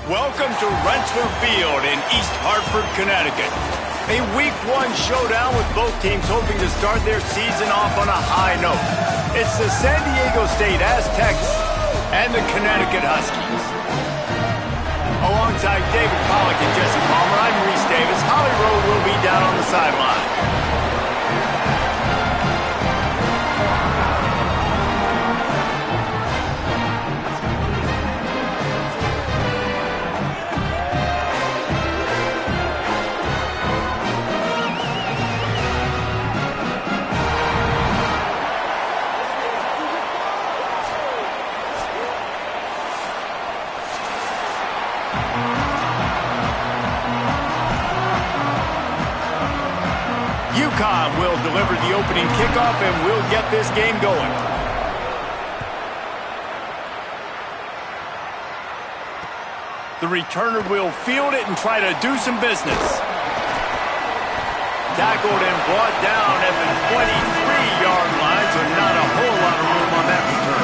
Welcome to Rensselaer Field in East Hartford, Connecticut. A Week 1 showdown with both teams hoping to start their season off on a high note. It's the San Diego State Aztecs and the Connecticut Huskies. Alongside David Pollack and Jesse Palmer, I'm Reese Davis. Holly Rowe will be down on the sideline. UConn will deliver the opening kickoff and we'll get this game going. The returner will field it and try to do some business. Tackled and brought down at the 23-yard line, so not a whole lot of room on that return.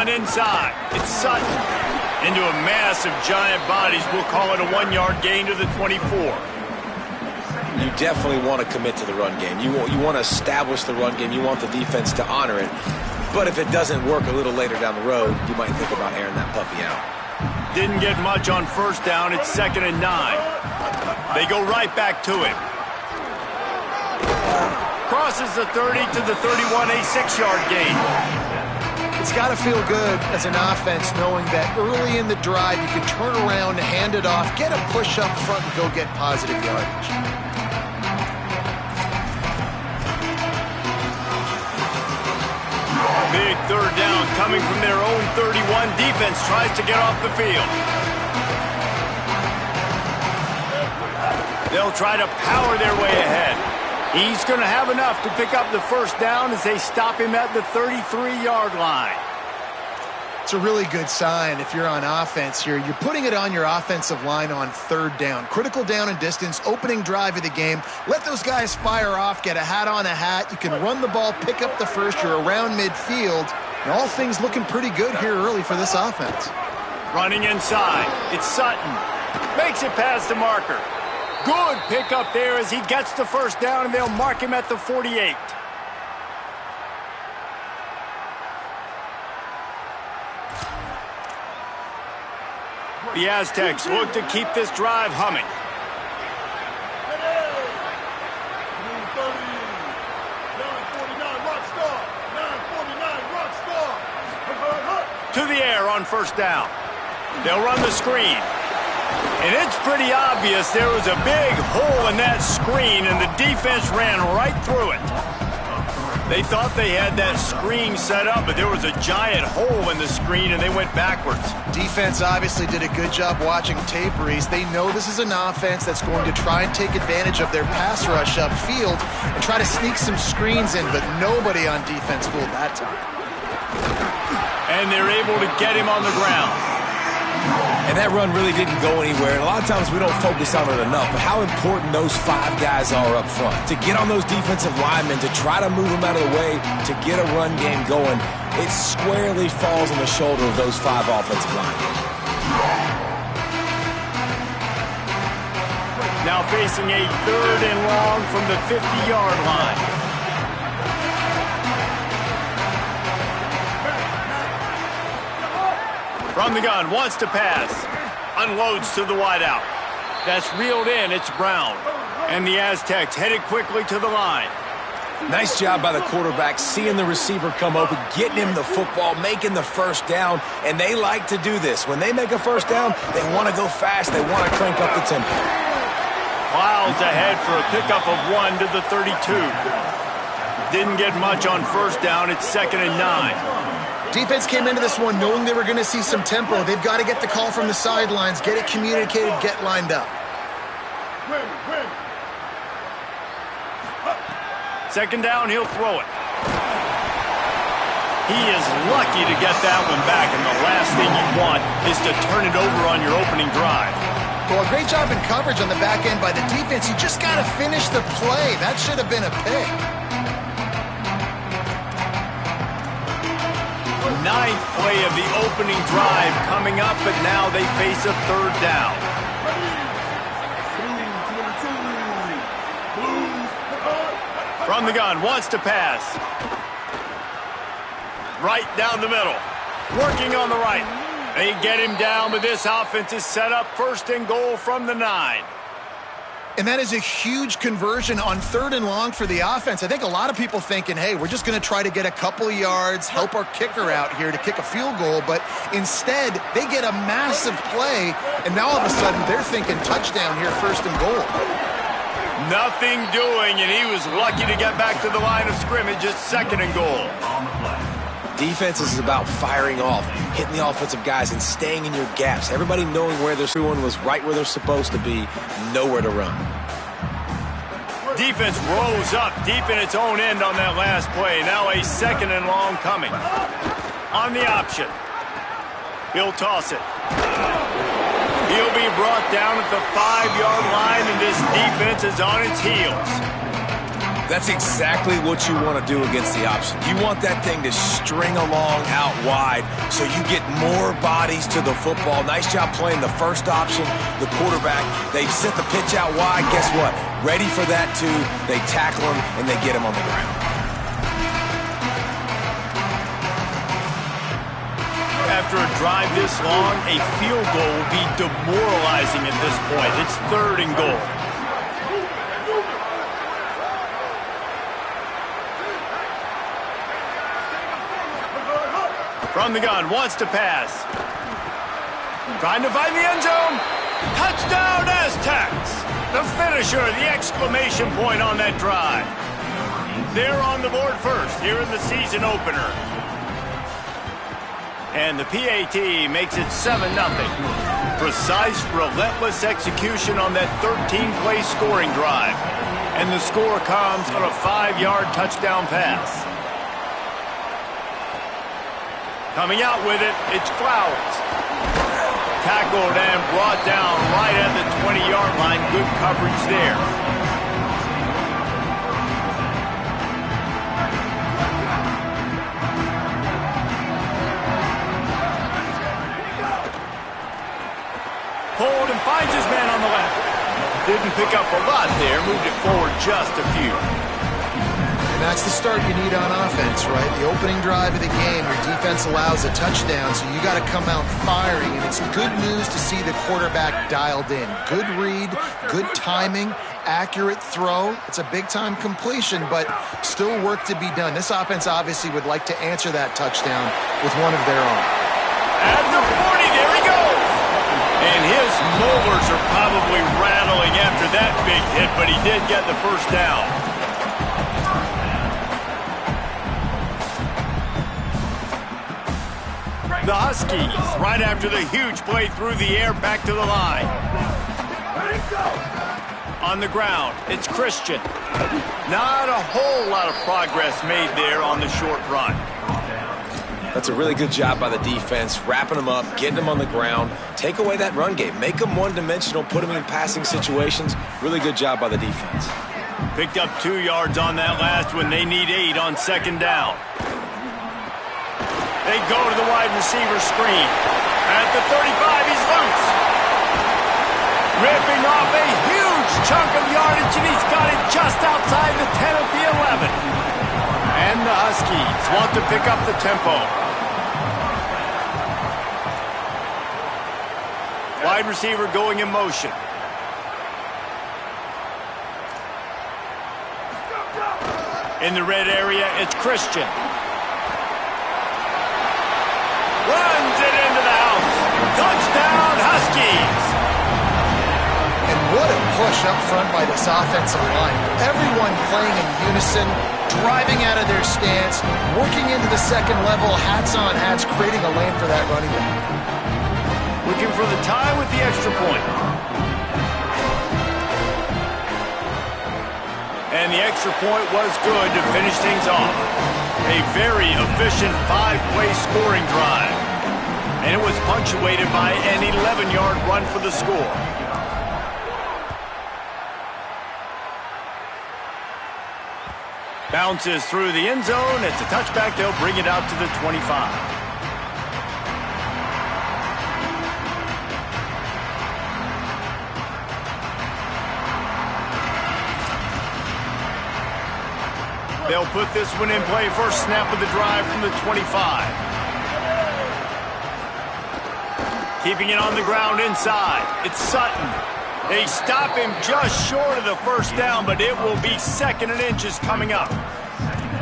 Inside, it's Sutton. Into a mass of giant bodies, we'll call it a 1-yard gain to the 24. You definitely want to commit to the run game. You want to establish the run game. You want the defense to honor it. But if it doesn't work a little later down the road, you might think about airing that puppy out. Didn't get much on first down. It's 2nd and 9. They go right back to it. Crosses the 30 to the 31, a 6-yard gain. It's got to feel good as an offense knowing that early in the drive you can turn around, hand it off, get a push up front, and go get positive yardage. Big third down coming from their own 31. Defense tries to get off the field. They'll try to power their way ahead. He's going to have enough to pick up the first down as they stop him at the 33-yard line. It's a really good sign if you're on offense here. You're putting it on your offensive line on third down. Critical down and distance, opening drive of the game. Let those guys fire off, get a hat on a hat. You can run the ball, pick up the first. You're around midfield. And all things looking pretty good here early for this offense. Running inside. It's Sutton. Makes it past the marker. Good pickup there as he gets the first down, and they'll mark him at the 48. The Aztecs look to keep this drive humming. To the air on first down. They'll run the screen. And it's pretty obvious there was a big hole in that screen, and the defense ran right through it. They thought they had that screen set up, but there was a giant hole in the screen, and they went backwards. Defense obviously did a good job watching tape, Reese. They know this is an offense that's going to try and take advantage of their pass rush upfield and try to sneak some screens in, but nobody on defense fooled that time. And they're able to get him on the ground. And that run really didn't go anywhere. And a lot of times we don't focus on it enough, but how important those 5 guys are up front. To get on those defensive linemen, to try to move them out of the way, to get a run game going, it squarely falls on the shoulder of those 5 offensive linemen. Now facing a 3rd and long from the 50-yard line. From the gun, wants to pass. Unloads to the wideout. That's reeled in, it's Brown. And the Aztecs headed quickly to the line. Nice job by the quarterback, seeing the receiver come open, getting him the football, making the first down. And they like to do this. When they make a first down, they want to go fast. They want to crank up the tempo. Miles ahead for a pickup of 1 to the 32. Didn't get much on first down. It's 2nd and 9. Defense came into this one knowing they were going to see some tempo. They've got to get the call from the sidelines, get it communicated, get lined up. 2nd down, he'll throw it. He is lucky to get that one back, and the last thing you want is to turn it over on your opening drive. Well, a great job in coverage on the back end by the defense. You just got to finish the play. That should have been a pick. Ninth play of the opening drive coming up, but now they face a third down. From the gun, wants to pass. Right down the middle. Working on the right. They get him down, but this offense is set up first and goal from the 9. And that is a huge conversion on 3rd and long for the offense. I think a lot of people thinking, hey, we're just going to try to get a couple of yards, help our kicker out here to kick a field goal. But instead, they get a massive play, and now all of a sudden they're thinking touchdown here, 1st and goal. Nothing doing, and he was lucky to get back to the line of scrimmage at 2nd and goal. Defense is about firing off, hitting the offensive guys, and staying in your gaps. Everybody knowing where everyone was right where they're supposed to be, nowhere to run. Defense rose up deep in its own end on that last play. Now a 2nd and long coming. On the option. He'll toss it. He'll be brought down at the 5-yard line, and this defense is on its heels. That's exactly what you want to do against the option. You want that thing to string along out wide so you get more bodies to the football. Nice job playing the first option, the quarterback. They set the pitch out wide. Guess what? Ready for that too. They tackle him, and they get him on the ground. After a drive this long, a field goal will be demoralizing at this point. It's 3rd and goal. From the gun, wants to pass. Trying to find the end zone. Touchdown, Aztecs! The finisher, the exclamation point on that drive. They're on the board first here in the season opener. And the PAT makes it 7-0. Precise, relentless execution on that 13-play scoring drive. And the score comes on a 5-yard touchdown pass. Coming out with it, it's Flowers. Tackled and brought down right at the 20-yard line. Good coverage there. Pulled and finds his man on the left. Didn't pick up a lot there. Moved it forward just a few. And that's the start you need on offense, right? The opening drive of the game, your defense allows a touchdown, so you got to come out firing, and it's good news to see the quarterback dialed in. Good read, good timing, accurate throw. It's a big-time completion, but still work to be done. This offense obviously would like to answer that touchdown with one of their own. At the 40, there he goes. And his molars are probably rattling after that big hit, but he did get the first down. The Huskies, right after the huge play through the air, back to the line. On the ground, it's Christian. Not a whole lot of progress made there on the short run. That's a really good job by the defense, wrapping them up, getting them on the ground. Take away that run game. Make them one-dimensional, put them in passing situations. Really good job by the defense. Picked up 2 yards on that last one. They need 8 on 2nd down. They go to the wide receiver screen. At the 35, he's loose. Ripping off a huge chunk of yardage, and he's got it just outside the 10 of the 11. And the Huskies want to pick up the tempo. Wide receiver going in motion. In the red area, it's Christian. Runs it into the house. Touchdown, Huskies. And what a push up front by this offensive line. Everyone playing in unison, driving out of their stance, working into the second level, hats on hats, creating a lane for that running back. Looking for the tie with the extra point. And the extra point was good to finish things off. A very efficient 5-play scoring drive. And it was punctuated by an 11-yard run for the score. Bounces through the end zone. It's a touchback. They'll bring it out to the 25. They'll put this one in play. First snap of the drive from the 25. Keeping it on the ground inside. It's Sutton. They stop him just short of the first down, but it will be 2nd and inches coming up.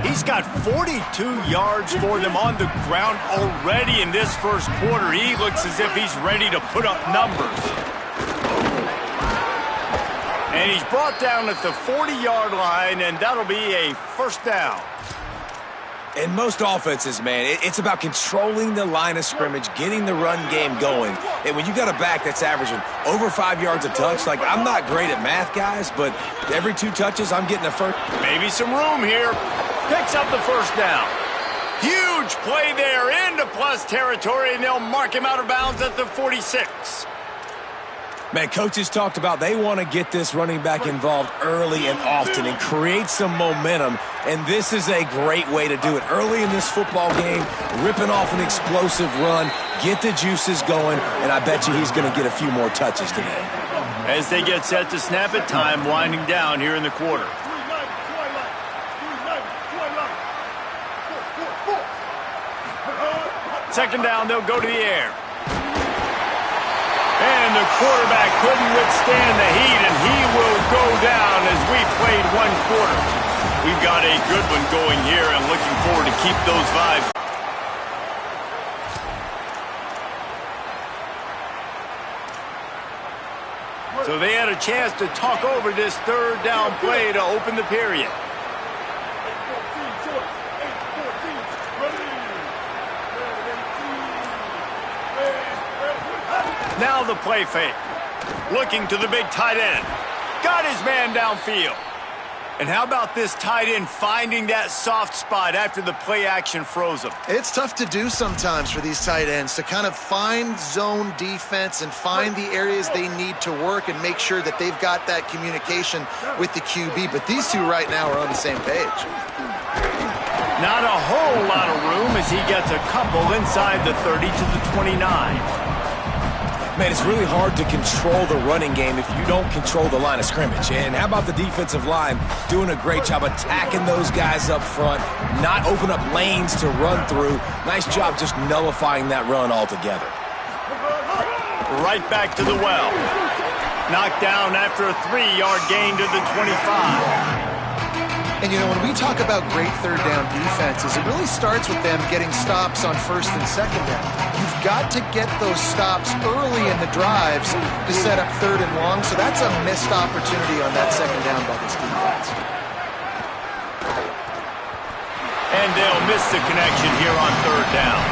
He's got 42 yards for them on the ground already in this first quarter. He looks as if he's ready to put up numbers. And he's brought down at the 40-yard line, and that'll be a first down. In most offenses, man, it's about controlling the line of scrimmage, getting the run game going. And when you got a back that's averaging over 5 yards a touch, like, I'm not great at math, guys, but every 2 touches, I'm getting a first. Maybe some room here. Picks up the first down. Huge play there into plus territory, and they'll mark him out of bounds at the 46. Man, coaches talked about they want to get this running back involved early and often and create some momentum, and this is a great way to do it. Early in this football game, ripping off an explosive run, get the juices going, and I bet you he's going to get a few more touches today. As they get set to snap it, time winding down here in the quarter. Second down, they'll go to the air. And the quarterback couldn't withstand the heat, and he will go down as we played 1 quarter. We've got a good one going here and looking forward to keep those vibes. So they had a chance to talk over this 3rd down play to open the period. Now the play fake. Looking to the big tight end. Got his man downfield. And how about this tight end finding that soft spot after the play action froze him? It's tough to do sometimes for these tight ends to kind of find zone defense and find the areas they need to work and make sure that they've got that communication with the QB. But these two right now are on the same page. Not a whole lot of room as he gets a couple inside the 30 to the 29. Man, it's really hard to control the running game if you don't control the line of scrimmage. And how about the defensive line doing a great job attacking those guys up front, not open up lanes to run through. Nice job just nullifying that run altogether. Right back to the well. Knocked down after a 3-yard gain to the 25. And, you know, when we talk about great 3rd down defenses, it really starts with them getting stops on 1st and 2nd down. You've got to get those stops early in the drives to set up 3rd and long, so that's a missed opportunity on that 2nd down by this defense. And they'll miss the connection here on 3rd down.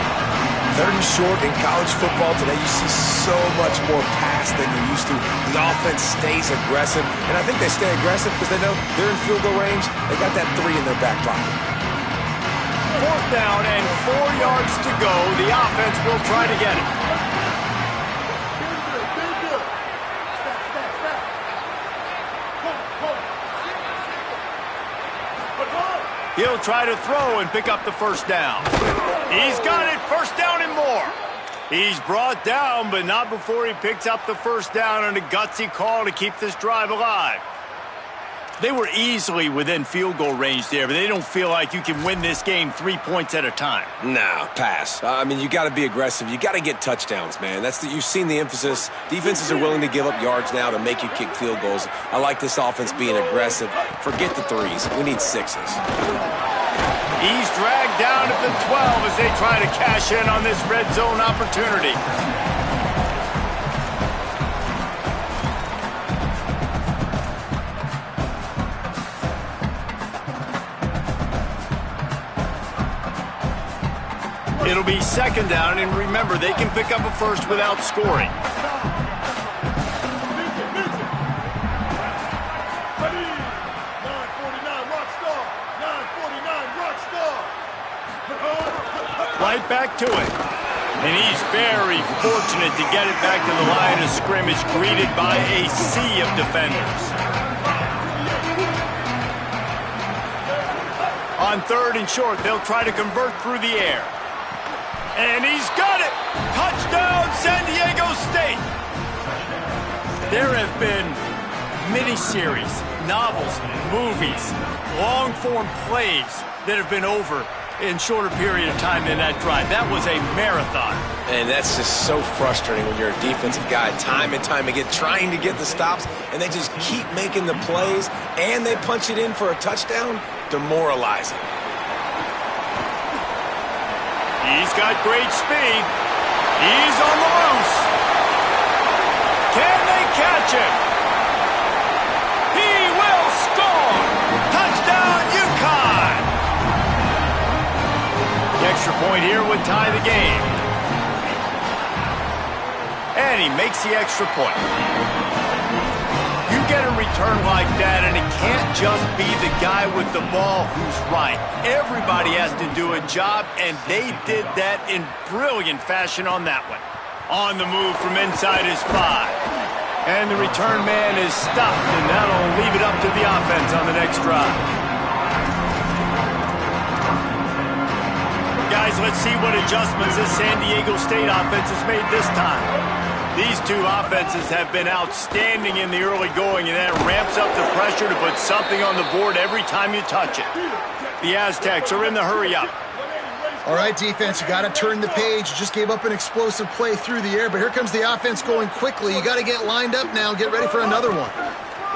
3rd and short in college football today, you see so much more pass than you used to. The offense stays aggressive, and I think they stay aggressive because they know they're in field goal range. They got that 3 in their back pocket. 4th down and 4 yards to go. The offense will try to get it. He'll try to throw and pick up the first down. He's got it, first down and more. He's brought down, but not before he picks up the first down on a gutsy call to keep this drive alive. They were easily within field goal range there, but they don't feel like you can win this game 3 points at a time. Nah, pass. I mean, you got to be aggressive. You got to get touchdowns, man. You've seen the emphasis. Defenses are willing to give up yards now to make you kick field goals. I like this offense being aggressive. Forget the 3s. We need 6s. He's dragged down at the 12 as they try to cash in on this red zone opportunity. It'll be 2nd down, and remember, they can pick up a first without scoring. Right back to it. And he's very fortunate to get it back to the line of scrimmage, greeted by a sea of defenders. On 3rd and short, they'll try to convert through the air. And he's got it! Touchdown, San Diego State! There have been miniseries, novels, movies, long-form plays that have been over in shorter period of time than that drive. That was a marathon. And that's just so frustrating when you're a defensive guy, time and time again, trying to get the stops, and they just keep making the plays, and they punch it in for a touchdown. Demoralizing. He's got great speed. He's on the loose. Can they catch him? He will score! Touchdown, UConn! The extra point here would tie the game. And he makes the extra point. You get a return like that, and it can't just be the guy with the ball who's right. Everybody has to do a job, and they did that in brilliant fashion on that one. On the move from inside his 5. And the return man is stopped, and that'll leave it up to the offense on the next drive. Guys, let's see what adjustments this San Diego State offense has made this time. These two offenses have been outstanding in the early going, and that ramps up the pressure to put something on the board every time you touch it. The Aztecs are in the hurry-up. All right, defense, you got to turn the page. You just gave up an explosive play through the air, but here comes the offense going quickly. You got to get lined up now, get ready for another one.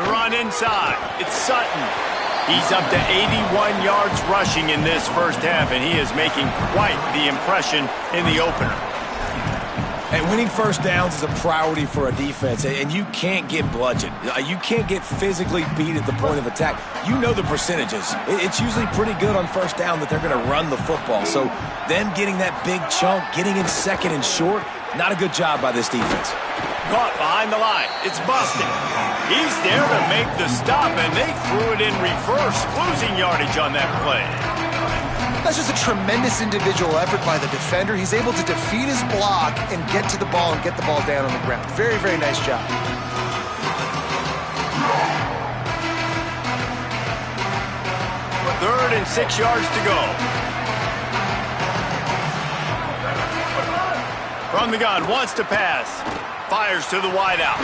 The run inside. It's Sutton. He's up to 81 yards rushing in this first half, and he is making quite the impression in the opener. And winning first downs is a priority for a defense, and you can't get bludgeoned. You can't get physically beat at the point of attack. You know the percentages. It's usually pretty good on first down that they're going to run the football. So them getting that big chunk, getting in 2nd and short, not a good job by this defense. Caught behind the line. It's Beafstik. He's there to make the stop, and they threw it in reverse, losing yardage on that play. That's just a tremendous individual effort by the defender. He's able to defeat his block and get to the ball and get the ball down on the ground. Very, very nice job. Third and 6 yards to go. From the gun, wants to pass. Fires to the wideout.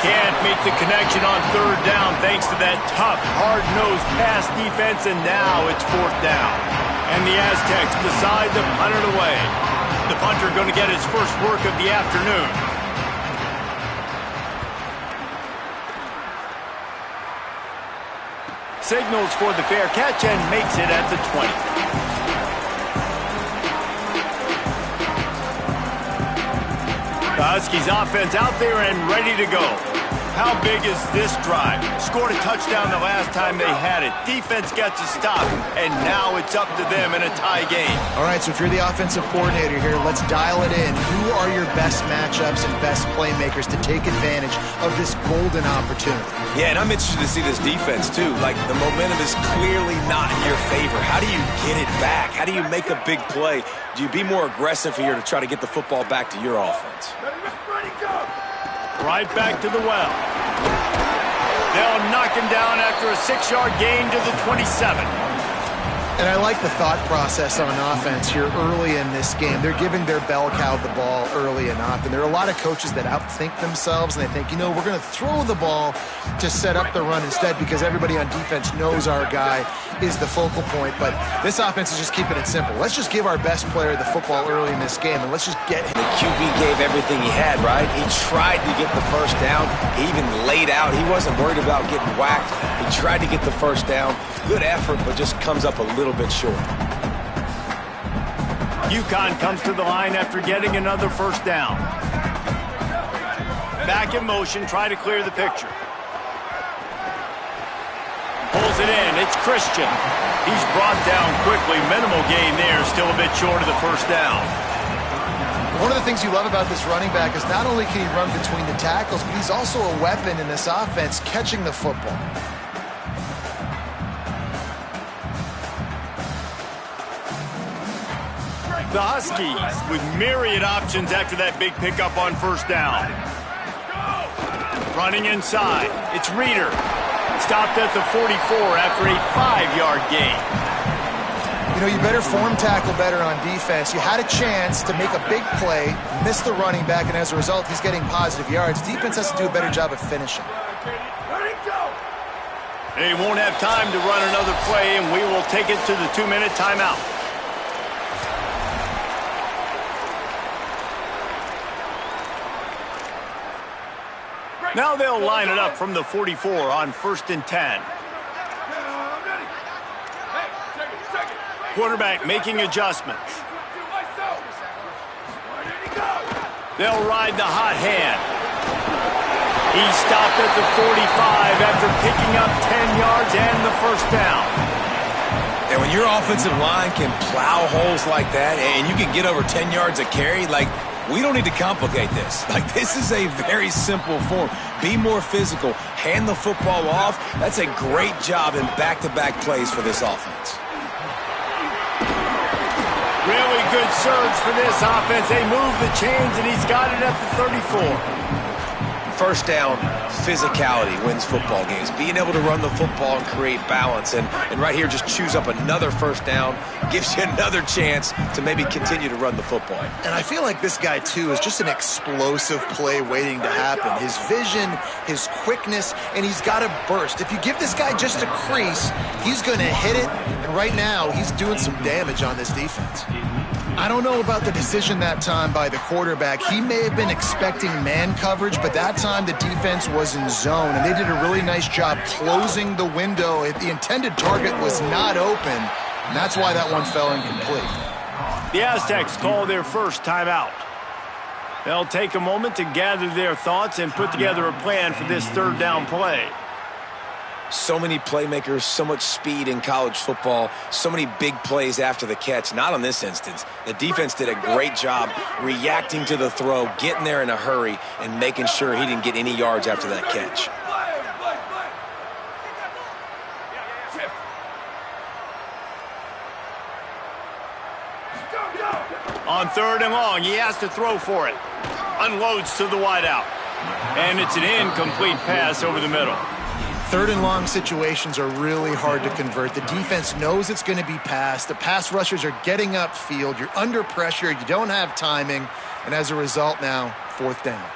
Can't make the connection on 3rd down thanks to that tough, hard-nosed pass defense, and now it's 4th down. And the Aztecs decide to punt it away. The punter going to get his first work of the afternoon. Signals for the fair catch and makes it at the 20. The Huskies offense out there and ready to go. How big is this drive? Scored a touchdown the last time they had it. Defense gets a stop, and now it's up to them in a tie game. All right, so if you're the offensive coordinator here, let's dial it in. Who are your best matchups and best playmakers to take advantage of this golden opportunity? Yeah, and I'm interested to see this defense, too. Like, the momentum is clearly not in your favor. How do you get it back? How do you make a big play? Do you be more aggressive here to try to get the football back to your offense? Right back to the well. They'll knock him down after a 6-yard gain to the 27. And I like the thought process on offense here early in this game. They're giving their bell cow the ball early and often. There are a lot of coaches that outthink themselves, and they think, you know, we're going to throw the ball to set up the run instead because everybody on defense knows our guy is the focal point. But this offense is just keeping it simple. Let's just give our best player the football early in this game, and let's just get him. The QB gave everything he had, right? He tried to get the first down. He even laid out. He wasn't worried about getting whacked. He tried to get the first down. Good effort, but just comes up a little bit short. UConn comes to the line after getting another first down. Back in motion, try to clear the picture. Pulls it in, it's Christian. He's brought down quickly, minimal gain there, still a bit short of the first down. One of the things you love about this running back is not only can he run between the tackles, but he's also a weapon in this offense, catching the football. The Huskies with myriad options after that big pickup on first down. Running inside, it's Reeder. Stopped at the 44 after a 5-yard gain. You know, you better form tackle better on defense. You had a chance to make a big play, miss the running back, and as a result, he's getting positive yards. Defense has to do a better job of finishing. They won't have time to run another play, and we will take it to the 2-minute timeout. Now they'll line it up from the 44 on 1st and 10. Quarterback making adjustments. They'll ride the hot hand. He stopped at the 45 after picking up 10 yards and the first down. And when your offensive line can plow holes like that and you can get over 10 yards a carry, like, we don't need to complicate this. Like, this is a very simple form. Be more physical. Hand the football off. That's a great job in back-to-back plays for this offense. Really good surge for this offense. They move the chains, and he's got it at the 34. First down, physicality wins football games. Being able to run the football and create balance. And right here, just choose up another first down. Gives you another chance to maybe continue to run the football. And I feel like this guy, too, is just an explosive play waiting to happen. His vision, his quickness, and he's got a burst. If you give this guy just a crease, he's going to hit it. And right now, he's doing some damage on this defense. I don't know about the decision that time by the quarterback. He may have been expecting man coverage, but that time the defense was in zone, and they did a really nice job closing the window. The intended target was not open, and that's why that one fell incomplete. The Aztecs call their first timeout. They'll take a moment to gather their thoughts and put together a plan for this third down play. So many playmakers, so much speed in college football, so many big plays after the catch. Not on this instance. The defense did a great job reacting to the throw, getting there in a hurry, and making sure he didn't get any yards after that catch. On 3rd and long, he has to throw for it. Unloads to the wideout. And it's an incomplete pass over the middle. 3rd and long situations are really hard to convert. The defense knows it's going to be passed. The pass rushers are getting upfield. You're under pressure. You don't have timing. And as a result now, 4th down.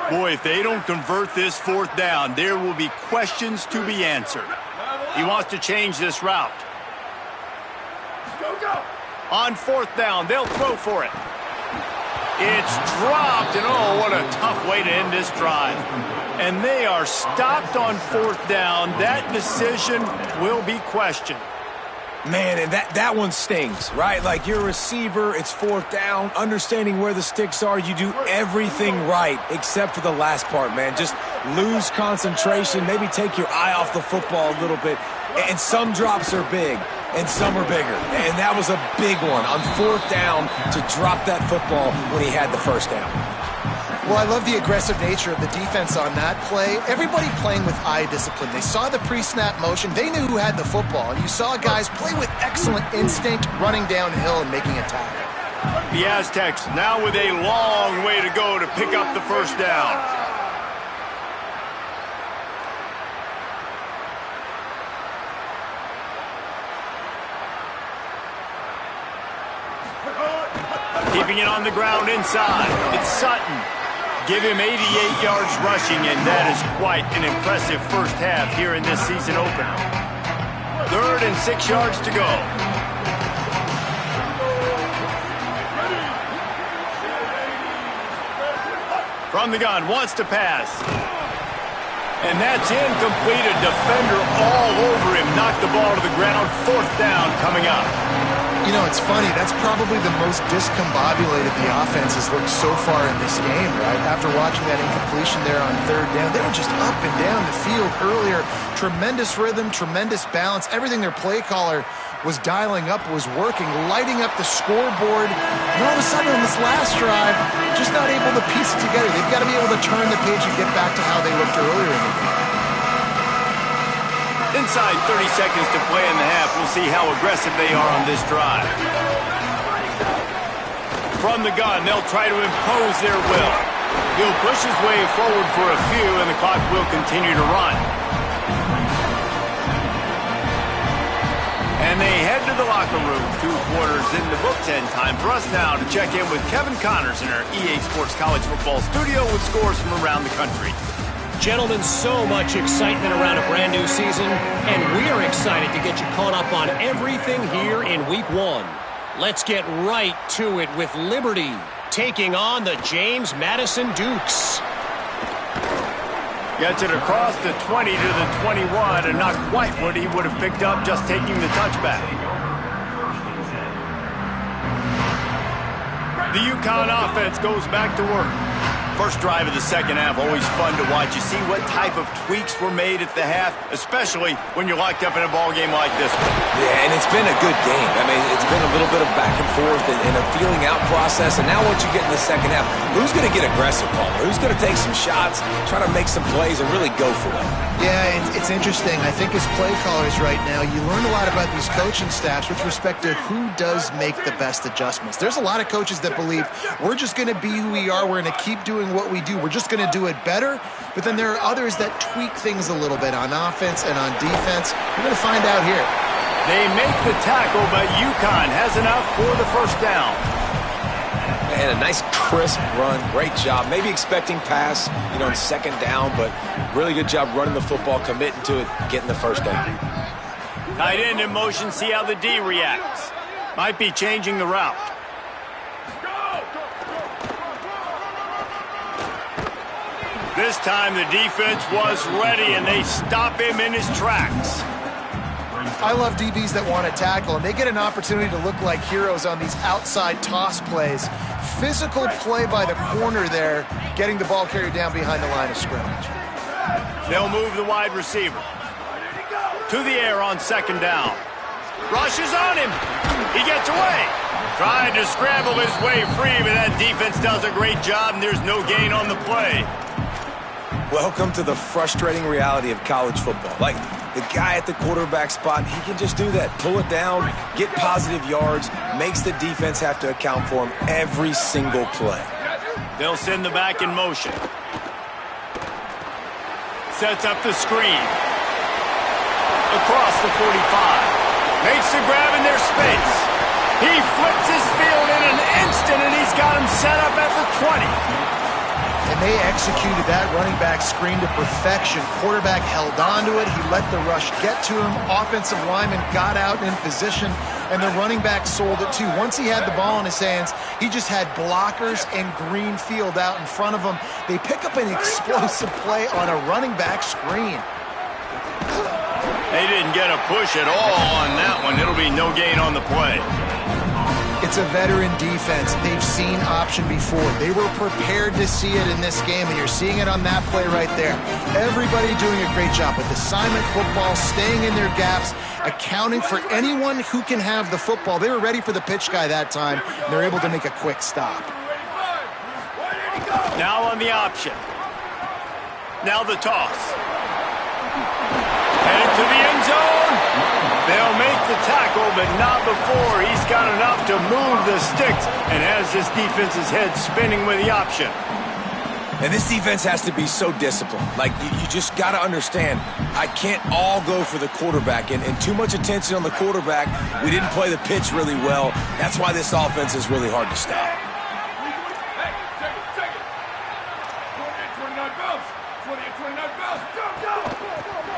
Boy, if they don't convert this 4th down, there will be questions to be answered. He wants to change this route. On 4th down, they'll throw for it. It's dropped, and oh, what a tough way to end this drive. And they are stopped on 4th down. That decision will be questioned. Man, and that one stings, right? Like, you're a receiver, it's 4th down, understanding where the sticks are, you do everything right except for the last part, man. Just lose concentration, maybe take your eye off the football a little bit. And some drops are big, and some are bigger. And that was a big one on 4th down to drop that football when he had the first down. Well, I love the aggressive nature of the defense on that play. Everybody playing with eye discipline. They saw the pre-snap motion. They knew who had the football. And you saw guys play with excellent instinct, running downhill and making a tackle. The Aztecs now with a long way to go to pick up the first down. Keeping it on the ground inside. It's Sutton. Give him 88 yards rushing, and that is quite an impressive first half here in this season opener. 3rd and 6 yards to go. From the gun, wants to pass. And that's incomplete. A defender all over him. Knocked the ball to the ground. 4th down coming up. You know, it's funny. That's probably the most discombobulated the offense has looked so far in this game, right? After watching that incompletion there on 3rd down, they were just up and down the field earlier. Tremendous rhythm, tremendous balance. Everything their play caller was dialing up was working, lighting up the scoreboard. And all of a sudden on this last drive, just not able to piece it together. They've got to be able to turn the page and get back to how they looked earlier in the game. Inside 30 seconds to play in the half. We'll see how aggressive they are on this drive. From the gun, they'll try to impose their will. He'll push his way forward for a few, and the clock will continue to run. And they head to the locker room, 2 quarters in the books, and time for us now to check in with Kevin Connors in our EA Sports College Football studio with scores from around the country. Gentlemen, so much excitement around a brand new season, and we are excited to get you caught up on everything here in Week 1. Let's get right to it with Liberty taking on the James Madison Dukes. Gets it across the 20 to the 21, and not quite what he would have picked up just taking the touchback. The UConn offense goes back to work. First drive of the second half, always fun to watch. You see what type of tweaks were made at the half, especially when you're locked up in a ball game like this one. Yeah, and it's been a good game. I mean, it's been a little bit of back and forth and a feeling out process. And now once you get in the second half, who's going to get aggressive, Paul? Who's going to take some shots, try to make some plays, and really go for it? Yeah, it's interesting. I think as play callers right now, you learn a lot about these coaching staffs with respect to who does make the best adjustments. There's a lot of coaches that believe we're just going to be who we are. We're going to keep doing what we do. We're just going to do it better. But then there are others that tweak things a little bit on offense and on defense. We're going to find out here. They make the tackle, but UConn has enough for the first down. And a nice crisp run. Great job. Maybe expecting pass, in second down, but really good job running the football, committing to it, getting the first down. Tight end in motion, see how the D reacts. Might be changing the route. This time the defense was ready, and they stop him in his tracks. I love DBs that want to tackle, and they get an opportunity to look like heroes on these outside toss plays. Physical play by the corner there, getting the ball carried down behind the line of scrimmage. They'll move the wide receiver to the air on second down. Rushes on him. He gets away. Trying to scramble his way free, but that defense does a great job, and there's no gain on the play. Welcome to the frustrating reality of college football. Like, the guy at the quarterback spot, he can just do that. Pull it down, get positive yards, makes the defense have to account for him every single play. They'll send the back in motion. Sets up the screen. Across the 45. Makes the grab in their space. He flips his field in an instant, and he's got him set up at the 20. And they executed that running back screen to perfection. Quarterback held on to it. He let the rush get to him. Offensive lineman got out in position, and the running back sold it too. Once he had the ball in his hands, he just had blockers and green field out in front of him. They pick up an explosive play on a running back screen. They didn't get a push at all on that one. It'll be no gain on the play. It's a veteran defense. They've seen option before. They were prepared to see it in this game, and you're seeing it on that play right there. Everybody doing a great job with assignment football, staying in their gaps, accounting for anyone who can have the football. They were ready for the pitch guy that time, and they're able to make a quick stop. Now on the option. Now the toss. Headed to the end zone. They'll make the tackle, but not before he's got enough to move the sticks and has this defense's head spinning with the option. And this defense has to be so disciplined. Like, you just got to understand, I can't all go for the quarterback. And too much attention on the quarterback. We didn't play the pitch really well. That's why this offense is really hard to stop.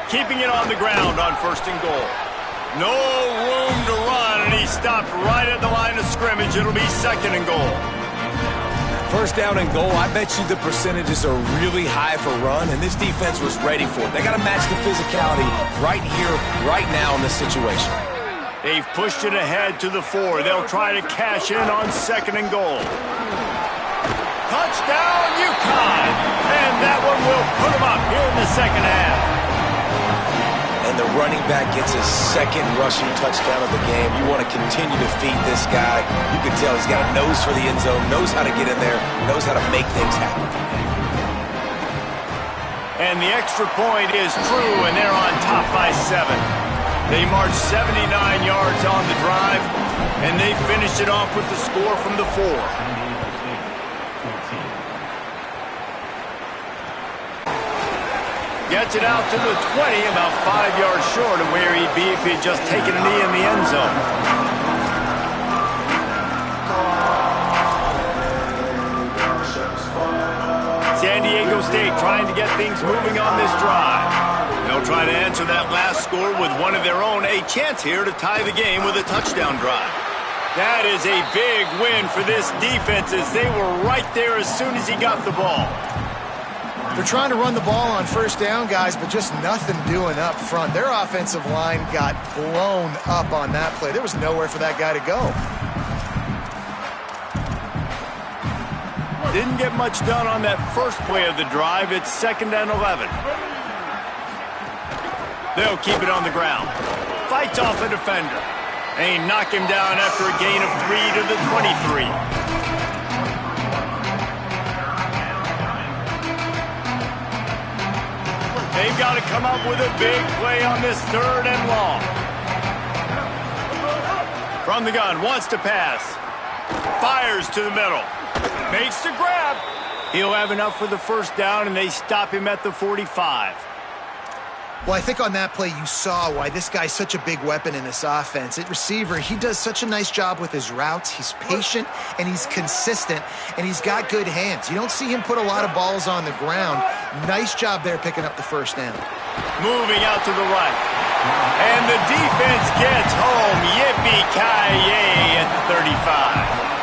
Keeping it on the ground on first and goal. No room to run, and he stopped right at the line of scrimmage. It'll be second and goal. First down and goal, I bet you the percentages are really high for run, and this defense was ready for it. They got to match the physicality right here, right now in this situation. They've pushed it ahead to the 4. They'll try to cash in on second and goal. Touchdown, UConn! And that one will put them up here in the second half. And the running back gets his second rushing touchdown of the game. You want to continue to feed this guy. You can tell he's got a nose for the end zone, knows how to get in there, knows how to make things happen. And the extra point is true, and they're on top by 7. They marched 79 yards on the drive, and they finished it off with the score from the 4. Gets it out to the 20, about 5 yards short of where he'd be if he'd just taken a knee in the end zone. San Diego State trying to get things moving on this drive. They'll try to answer that last score with one of their own. A chance here to tie the game with a touchdown drive. That is a big win for this defense as they were right there as soon as he got the ball. They're trying to run the ball on first down, guys, but just nothing doing up front. Their offensive line got blown up on that play. There was nowhere for that guy to go. Didn't get much done on that first play of the drive. It's 2nd and 11. They'll keep it on the ground. Fights off a defender. They knock him down after a gain of 3 to the 23. They've got to come up with a big play on this 3rd and long. From the gun, wants to pass. Fires to the middle. Makes the grab. He'll have enough for the first down, and they stop him at the 45. Well, I think on that play you saw why this guy's such a big weapon in this offense. At receiver, he does such a nice job with his routes. He's patient, and he's consistent, and he's got good hands. You don't see him put a lot of balls on the ground. Nice job there picking up the first down. Moving out to the right. And the defense gets home. Yippee-ki-yay at the 35.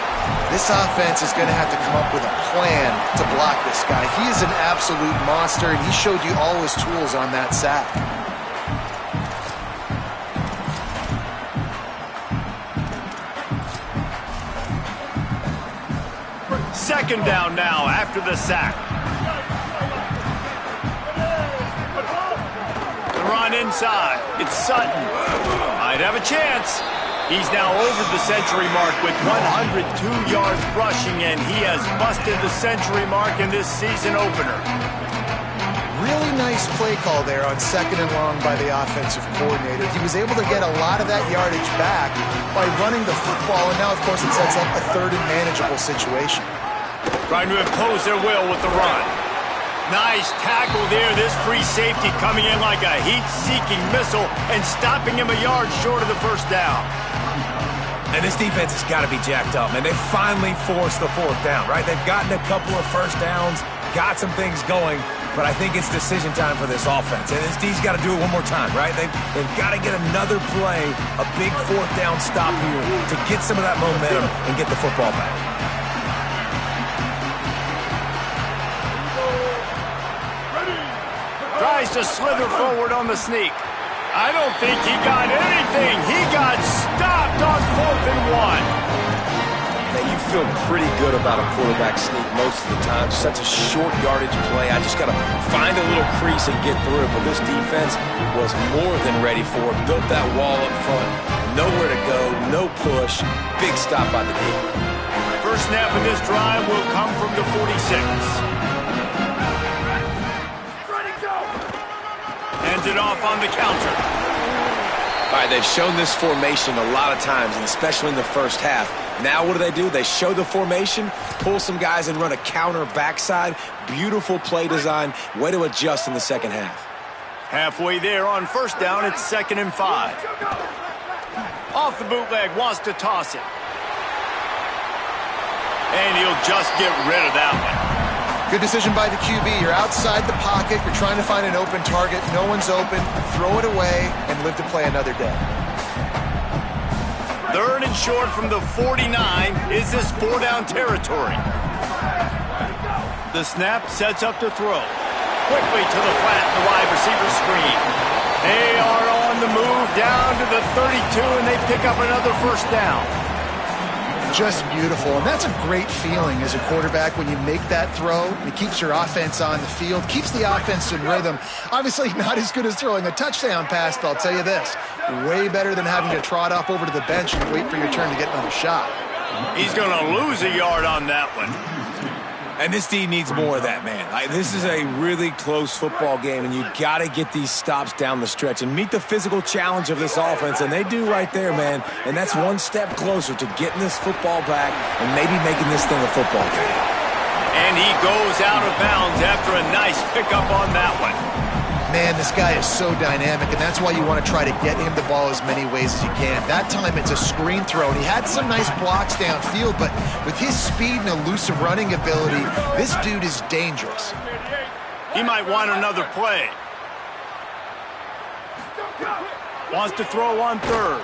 This offense is going to have to come up with a plan to block this guy. He is an absolute monster, and he showed you all his tools on that sack. Second down now after the sack. The run inside. It's Sutton. Might have a chance. He's now over the century mark with 102 yards rushing, and he has busted the century mark in this season opener. Really nice play call there on 2nd and long by the offensive coordinator. He was able to get a lot of that yardage back by running the football, and now, of course, it sets up a 3rd and manageable situation. Trying to impose their will with the run. Nice tackle there. This free safety coming in like a heat-seeking missile and stopping him a yard short of the first down. And this defense has got to be jacked up, man. They finally forced the 4th down, right? They've gotten a couple of first downs, got some things going, but I think it's decision time for this offense. And this D's got to do it one more time, right? They've got to get another play, a big 4th down stop here to get some of that momentum and get the football back. Tries to slither forward on the sneak. I don't think he got anything. He got stopped on 4th and 1. Man, you feel pretty good about a quarterback sneak most of the time. Such a short yardage play. I just got to find a little crease and get through it. But this defense was more than ready for it. Built that wall up front. Nowhere to go. No push. Big stop by the D. First snap of this drive will come from the 46. Ends it off on the counter. All right, they've shown this formation a lot of times, and especially in the first half. Now what do? They show the formation, pull some guys and run a counter backside. Beautiful play design. Way to adjust in the second half. Halfway there on first down, it's 2nd and 5. Off the bootleg, wants to toss it. And he'll just get rid of that one. Good decision by the QB. You're outside the pocket. You're trying to find an open target. No one's open. Throw it away and live to play another day. 3rd and short from the 49. Is this 4-down territory? The snap sets up to throw. Quickly to the flat, the wide receiver screen. They are on the move down to the 32, and they pick up another first down. Just beautiful, and that's a great feeling as a quarterback when you make that throw. It keeps your offense on the field, keeps the offense in rhythm. Obviously not as good as throwing a touchdown pass, but I'll tell you this, way better than having to trot off over to the bench and wait for your turn to get another shot. He's going to lose a yard on that one. And this D needs more of that, man. This is a really close football game, and you got to get these stops down the stretch and meet the physical challenge of this offense, and they do right there, man. And that's one step closer to getting this football back and maybe making this thing a football game. And he goes out of bounds after a nice pickup on that one. Man, this guy is so dynamic, and that's why you want to try to get him the ball as many ways as you can. That time it's a screen throw, and he had some nice blocks downfield, but with his speed and elusive running ability, this dude is dangerous. He might want another play. Wants to throw on third.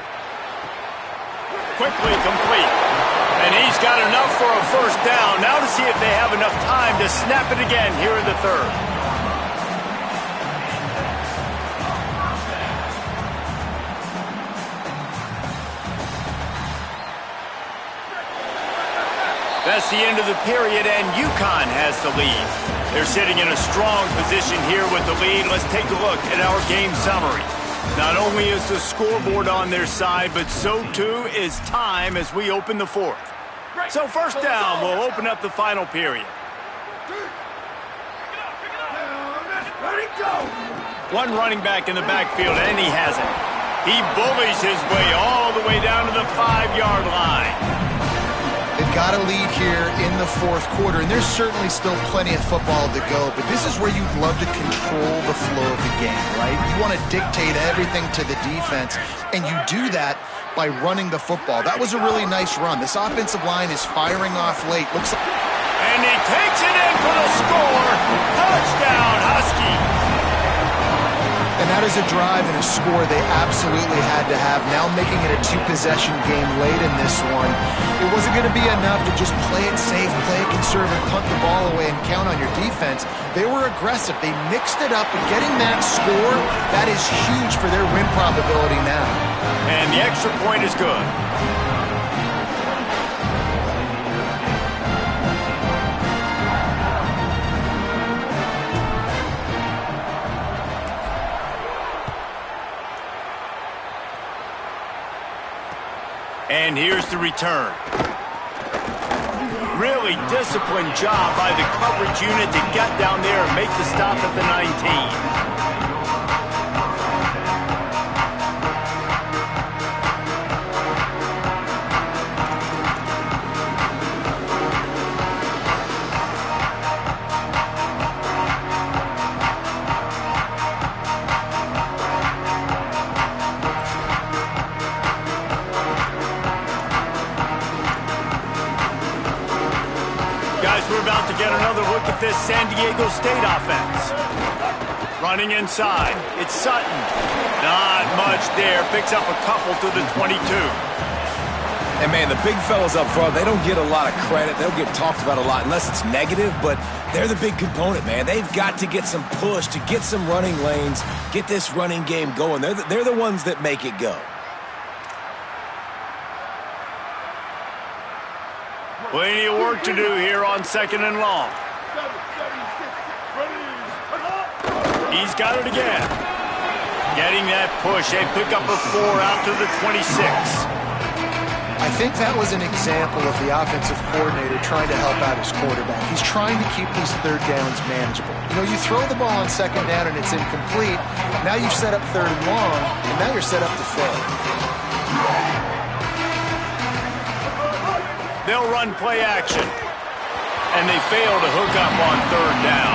Quickly complete. And he's got enough for a first down. Now to see if they have enough time to snap it again here in the third. That's the end of the period, and UConn has the lead. They're sitting in a strong position here with the lead. Let's take a look at our game summary. Not only is the scoreboard on their side, but so too is time as we open the fourth. So first down, we'll open up the final period. One running back in the backfield, and he has it. He bullies his way all the way down to the 5-yard line. They've got a lead here in the fourth quarter, and there's certainly still plenty of football to go, but this is where you'd love to control the flow of the game, right? You want to dictate everything to the defense, and you do that by running the football. That was a really nice run. This offensive line is firing off late. Looks like... And he takes it in for the score. Touchdown, Huskies. And that is a drive and a score they absolutely had to have. Now making it a two-possession game late in this one. It wasn't going to be enough to just play it safe, play it conservative, punt the ball away, and count on your defense. They were aggressive. They mixed it up, and getting that score, that is huge for their win probability now. And the extra point is good. And here's the return. Really disciplined job by the coverage unit to get down there and make the stop at the 19. We're about to get another look at this San Diego State offense. Running inside. It's Sutton. Not much there. Picks up a couple to the 22. And, man, the big fellas up front, they don't get a lot of credit. They'll get talked about a lot unless it's negative, but they're the big component, man. They've got to get some push, to get some running lanes, get this running game going. They're the ones that make it go. Plenty of work to do here on second and long. He's got it again. Getting that push. They pick up a 4 out to the 26. I think that was an example of the offensive coordinator trying to help out his quarterback. He's trying to keep these third downs manageable. You know, you throw the ball on second down and it's incomplete. Now you've set up third and long, and now you're set up to fail. They'll run play action. And they fail to hook up on third down.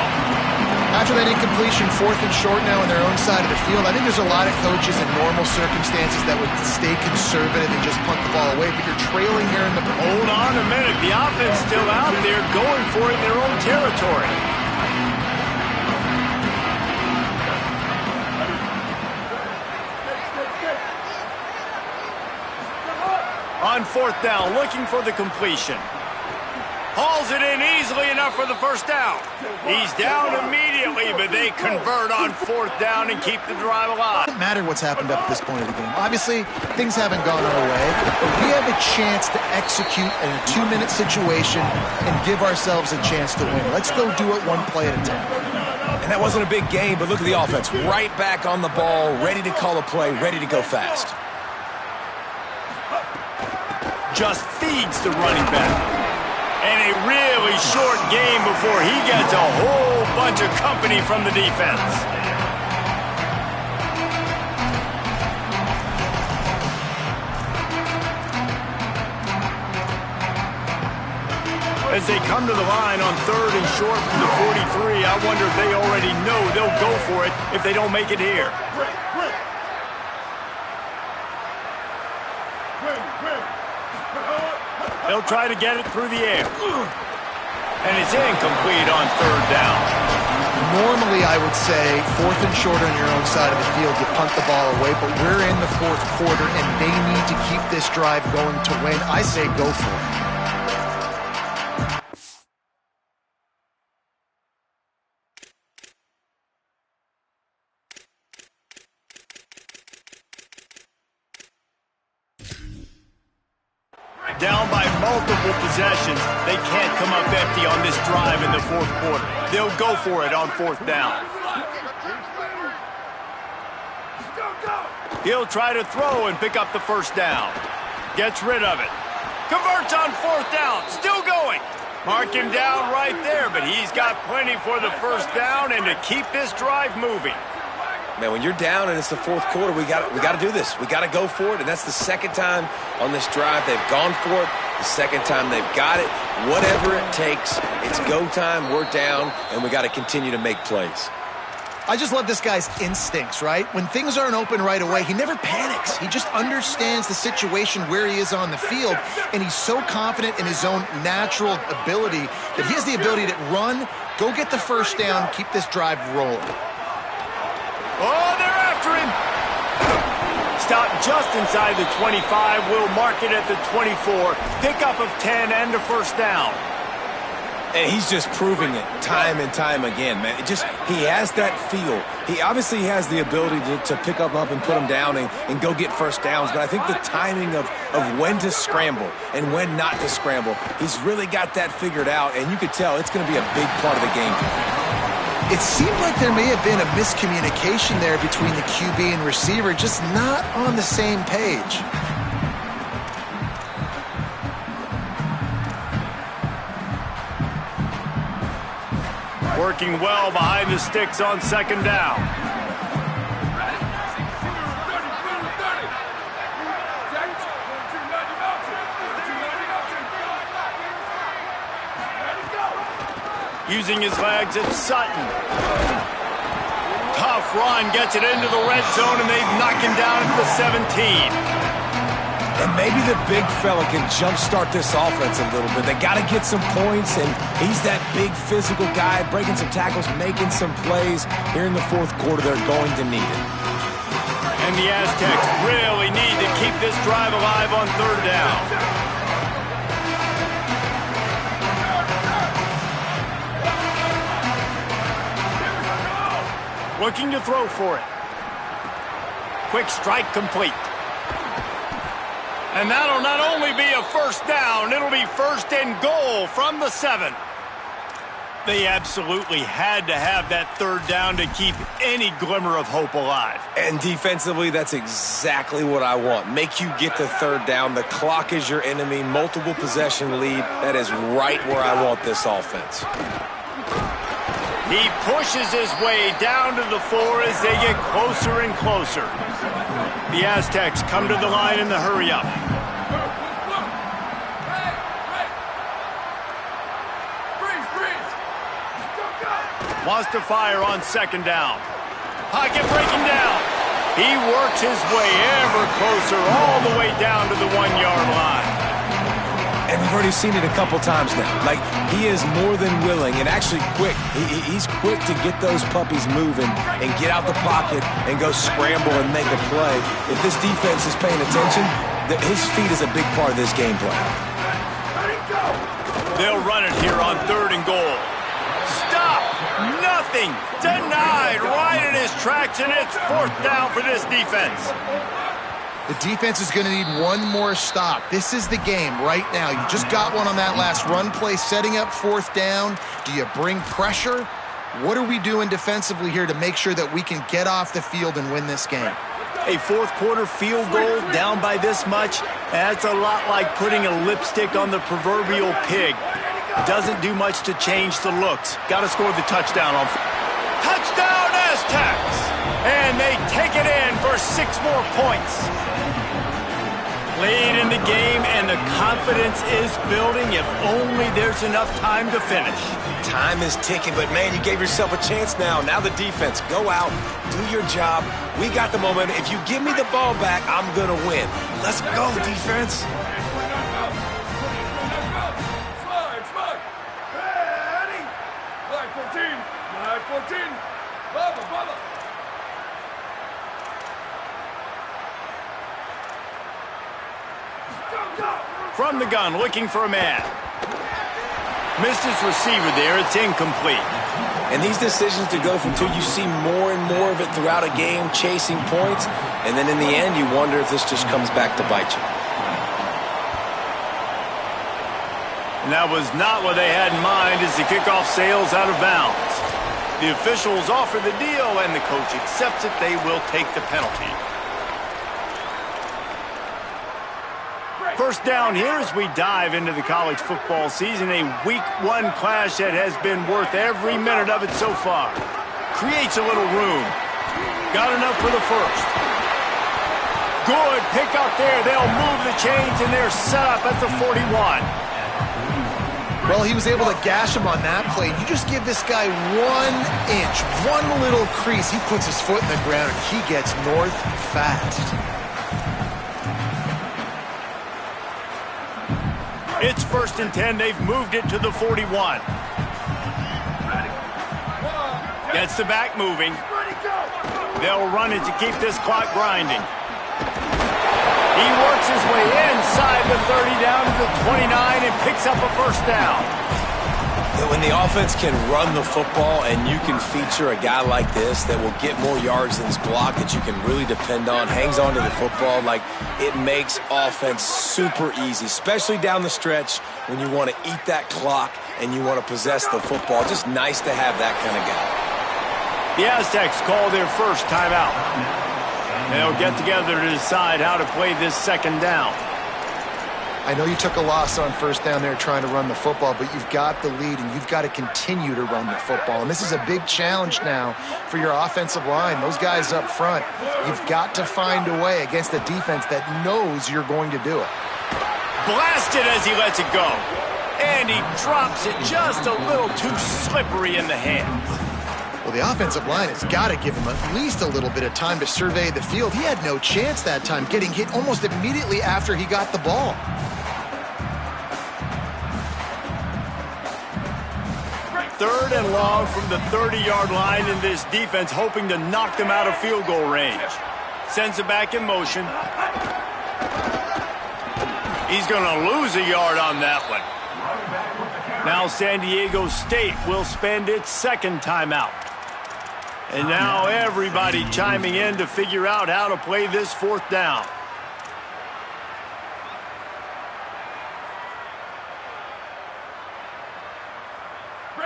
After that incompletion, fourth and short now on their own side of the field, I think there's a lot of coaches in normal circumstances that would stay conservative and just punt the ball away, but you're trailing here in the... Hold on a minute. The offense still out there going for it in their own territory. On fourth down, looking for the completion. Hauls it in easily enough for the first down. He's down immediately, but they convert on fourth down and keep the drive alive. It doesn't matter what's happened up to this point of the game. Obviously, things haven't gone our way, but we have a chance to execute in a 2-minute situation and give ourselves a chance to win. Let's go do it one play at a time. And that wasn't a big game, but look at the offense. Right back on the ball, ready to call a play, ready to go fast. Just feeds the running back. And a really short game before he gets a whole bunch of company from the defense. As they come to the line on 3rd and short from the 43, I wonder if they already know they'll go for it if they don't make it here. They'll try to get it through the air. And it's incomplete on 3rd down. Normally, I would say 4th and short on your own side of the field, you punt the ball away, but we're in the 4th quarter, and they need to keep this drive going to win. I say go for it. Down by multiple possessions, they can't come up empty on this drive in the 4th quarter. They'll go for it on 4th down. He'll try to throw and pick up the 1st down. Gets rid of it. Converts on 4th down. Still going. Mark him down right there, but he's got plenty for the 1st down and to keep this drive moving. Man, when you're down and it's the 4th quarter, we got to do this. We got to go for it, and that's the 2nd time on this drive they've gone for it. The 2nd time they've got it. Whatever it takes, it's go time. We're down, and we got to continue to make plays. I just love this guy's instincts, right? When things aren't open right away, he never panics. He just understands the situation where he is on the field, and he's so confident in his own natural ability that he has the ability to run, go get the 1st down, keep this drive rolling. Oh, they're after him. Stopped just inside the 25. We'll mark it at the 24. Pickup of 10 and a 1st down. And he's just proving it time and time again, man. He has that feel. He obviously has the ability to pick up and put him down and go get 1st downs. But I think the timing of when to scramble and when not to scramble, he's really got that figured out. And you could tell it's going to be a big part of the game. It seemed like there may have been a miscommunication there between the QB and receiver, just not on the same page. Working well behind the sticks on 2nd down. Using his legs, it's Sutton. Tough run, gets it into the red zone, and they knock him down at the 17. And maybe the big fella can jumpstart this offense a little bit. They got to get some points, and he's that big physical guy, breaking some tackles, making some plays. Here in the 4th quarter, they're going to need it. And the Aztecs really need to keep this drive alive on 3rd down. Looking to throw for it. Quick strike complete. And that'll not only be a 1st down, it'll be 1st and goal from the 7. They absolutely had to have that 3rd down to keep any glimmer of hope alive. And defensively, that's exactly what I want. Make you get the 3rd down. The clock is your enemy. Multiple possession lead. That is right where I want this offense. He pushes his way down to the 4 as they get closer and closer. The Aztecs come to the line in the hurry-up. Wants to fire on 2nd down. Pocket breaking down. He works his way ever closer all the way down to the 1-yard line. And we've already seen it a couple times now. Like, he is more than willing and actually quick. He's quick to get those puppies moving and get out the pocket and go scramble and make a play. If this defense is paying attention, his feet is a big part of this game plan. They'll run it here on 3rd and goal. Stop! Nothing! Denied right in his tracks, and it's 4th down for this defense. The defense is going to need one more stop. This is the game right now. You just got one on that last run play, setting up 4th down. Do you bring pressure? What are we doing defensively here to make sure that we can get off the field and win this game? A 4th quarter field goal down by this much, that's a lot like putting a lipstick on the proverbial pig. Doesn't do much to change the looks. Got to score the touchdown on. Touchdown Aztecs! And they take it in for 6 more points. Late in the game, and the confidence is building if only there's enough time to finish. Time is ticking, but man, you gave yourself a chance now. Now the defense, go out, do your job. We got the momentum. If you give me the ball back, I'm going to win. Let's go, defense. From the gun, looking for a man. Missed his receiver there. It's incomplete. And these decisions to go for 2, you see more and more of it throughout a game, chasing points. And then in the end, you wonder if this just comes back to bite you. And that was not what they had in mind as the kickoff sails out of bounds. The officials offer the deal, and the coach accepts it. They will take the penalty. First down here as we dive into the college football season. A Week 1 clash that has been worth every minute of it so far. Creates a little room. Got enough for the first. Good pick up there. They'll move the chains, and they're set up at the 41. Well, he was able to gash him on that play. You just give this guy 1 inch, one little crease. He puts his foot in the ground, and he gets north fast. It's 1st and 10. They've moved it to the 41. Gets the back moving. They'll run it to keep this clock grinding. He works his way inside the 30 down to the 29 and picks up a first down. When the offense can run the football and you can feature a guy like this that will get more yards than his block that you can really depend on, hangs on to the football, like it makes offense super easy, especially down the stretch when you want to eat that clock and you want to possess the football. Just nice to have that kind of guy. The Aztecs call their first timeout. They'll get together to decide how to play this second down. I know you took a loss on first down there trying to run the football, but you've got the lead, and you've got to continue to run the football. And this is a big challenge now for your offensive line. Those guys up front, you've got to find a way against a defense that knows you're going to do it. Blasted as he lets it go. And he drops it just a little too slippery in the hands. Well, the offensive line has got to give him at least a little bit of time to survey the field. He had no chance that time, getting hit almost immediately after he got the ball. Third and long from the 30-yard line, in this defense hoping to knock them out of field goal range. Sends it back in motion. He's going to lose a yard on that one. Now San Diego State will spend its second timeout. And now everybody chiming in to figure out how to play this fourth down.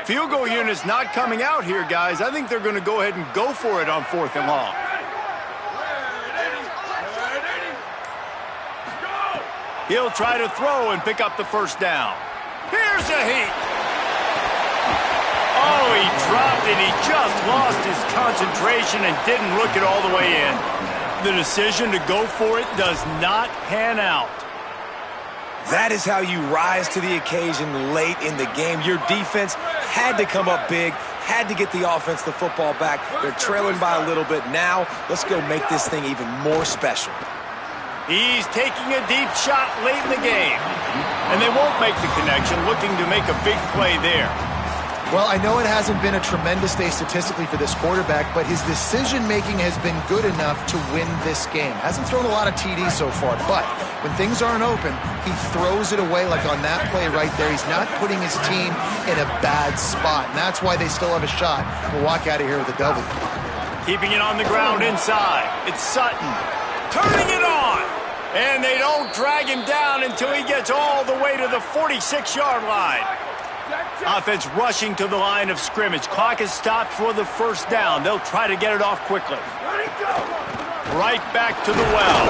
Field goal unit's not coming out here, guys. I think they're going to go ahead and go for it on 4th and long. He'll try to throw and pick up the first down. Here's a heat. Oh, he dropped it. He just lost his concentration and didn't look it all the way in. The decision to go for it does not pan out. That is how you rise to the occasion late in the game. Your defense had to come up big, had to get the offense the football back. They're trailing by a little bit. Now, let's go make this thing even more special. He's taking a deep shot late in the game. And they won't make the connection, looking to make a big play there. Well, I know it hasn't been a tremendous day statistically for this quarterback, but his decision-making has been good enough to win this game. Hasn't thrown a lot of TDs so far, but when things aren't open, he throws it away like on that play right there. He's not putting his team in a bad spot, and that's why they still have a shot to walk out of here with a W. Keeping it on the ground inside. It's Sutton. Turning it on. And they don't drag him down until he gets all the way to the 46-yard line. Offense rushing to the line of scrimmage. Clock is stopped for the first down. They'll try to get it off quickly. Right back to the well.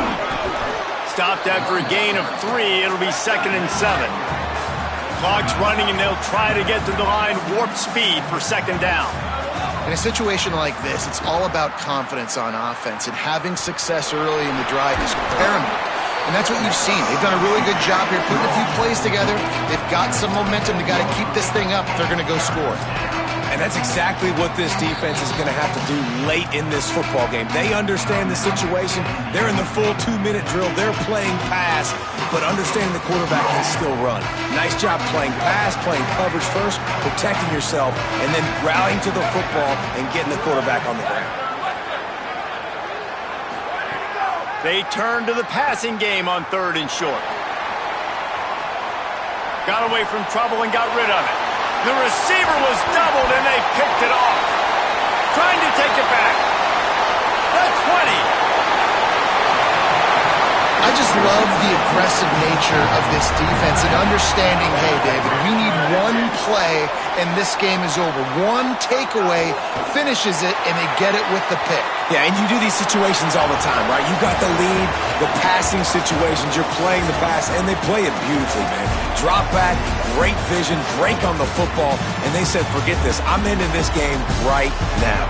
Stopped after a gain of 3. It'll be 2nd and 7. Clock's running, and they'll try to get to the line warp speed for second down. In a situation like this, it's all about confidence on offense, and having success early in the drive is paramount. And that's what you've seen. They've done a really good job here putting a few plays together. They've got some momentum. They've got to keep this thing up if they're going to go score. And that's exactly what this defense is going to have to do late in this football game. They understand the situation. They're in the full 2-minute drill. They're playing pass, but understanding the quarterback can still run. Nice job playing pass, playing coverage first, protecting yourself, and then rallying to the football and getting the quarterback on the ground. They turn to the passing game on 3rd and short. Got away from trouble and got rid of it. The receiver was doubled, and they picked it off. Trying to take it back. The 20. I just love the aggressive nature of this defense and understanding, hey, David, we need one play, and this game is over. One takeaway finishes it, and they get it with the pick. Yeah, and you do these situations all the time, right? You got the lead, the passing situations, you're playing the pass, and they play it beautifully, man. Drop back, great vision, break on the football, and they said, forget this. I'm into this game right now.